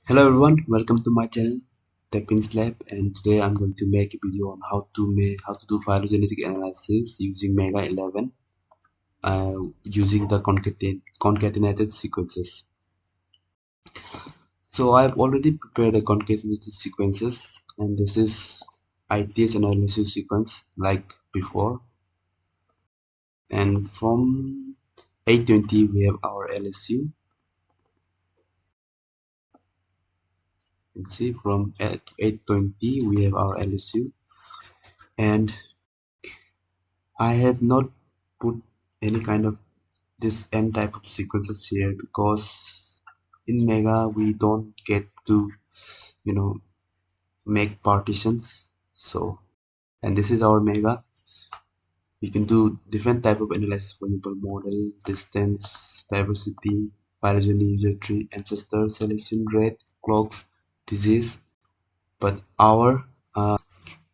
Hello everyone, welcome to my channel Tepin's Lab, and today I'm going to make a video on how to do phylogenetic analysis using Mega 11 using the concatenated sequences. So I've already prepared a concatenated sequences, and this is ITS analysis sequence like before. And from 820 we have our LSU. You can see from 820 we have our LSU, and I have not put any kind of this n type of sequences here because in Mega we don't get to you know make partitions. So, and this is our Mega. We can do different type of analysis, for example model, distance, diversity, phylogeny, user tree, ancestor, selection rate, clocks, disease, but our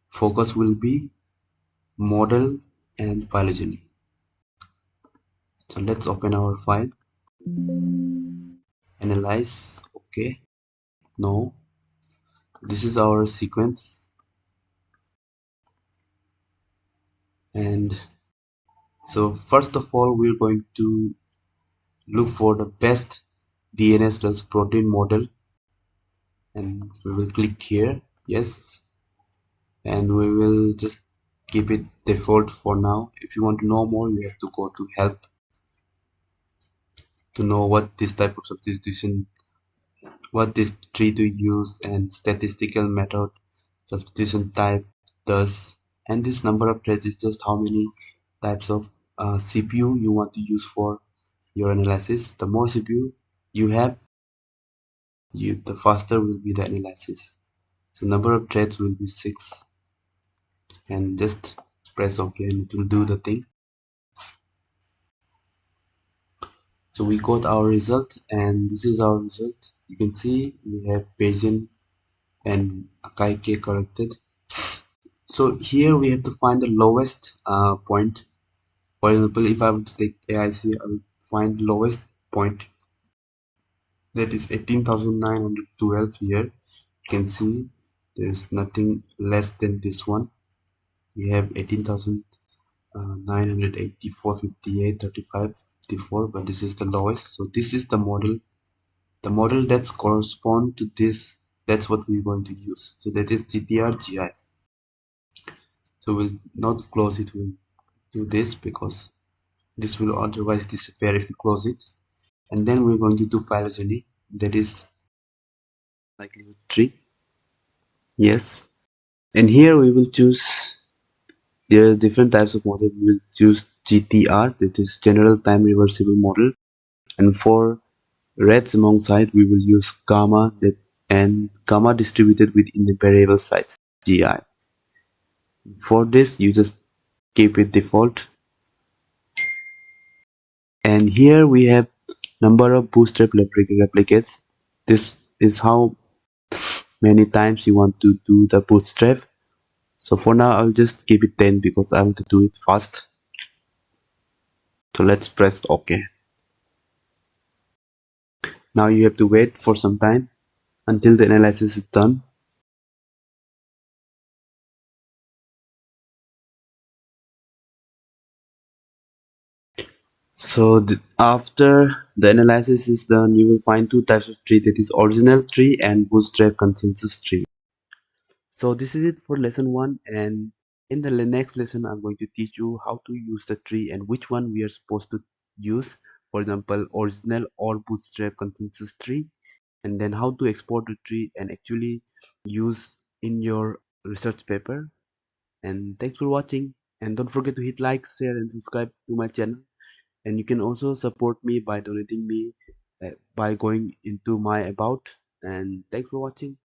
focus will be model and phylogeny. So let's open our file, analyze. Okay, no, this is our sequence, and so first of all we're going to look for the best DNA/protein model, and we will click here, yes, and we will just keep it default for now. If you want to know more, you have to go to help to know what this type of substitution, what this tree to use, and statistical method substitution type does. And this number of threads is just how many types of CPU you want to use for your analysis. The more CPU you have, the faster will be the analysis. So number of threads will be 6, and just press OK and it will do the thing. So we got our result, and this is our result. You can see we have Bayesian and Akai K corrected. So here we have to find the lowest point. For example, if I would take AIC, I will find the lowest point, that is 18,912 here. You can see there is nothing less than this one. We have 18,984, 58, 35, 54, but this is the lowest. So this is the model that's correspond to this. That's what we're going to use. So that is GTR GI. So we'll not close it, we'll do this because this will otherwise disappear if you close it. And then we're going to do phylogeny, that is likelihood tree. Yes, and here we will choose, there are different types of model. We will choose GTR, that is general time reversible model, and for reds alongside we will use gamma, that and gamma distributed within the variable size GI. For this you just keep it default, and here we have number of bootstrap replicates. This is how many times you want to do the bootstrap. So for now I'll just keep it 10 because I want to do it fast. So let's press OK. Now you have to wait for some time until the analysis is done. So after the analysis is done, you will find two types of tree, that is original tree and bootstrap consensus tree. So this is it for lesson 1, and in the next lesson I'm going to teach you how to use the tree and which one we are supposed to use, for example original or bootstrap consensus tree, and then how to export the tree and actually use in your research paper. And thanks for watching, and don't forget to hit like, share and subscribe to my channel. And you can also support me by donating me by going into my about. And thanks for watching.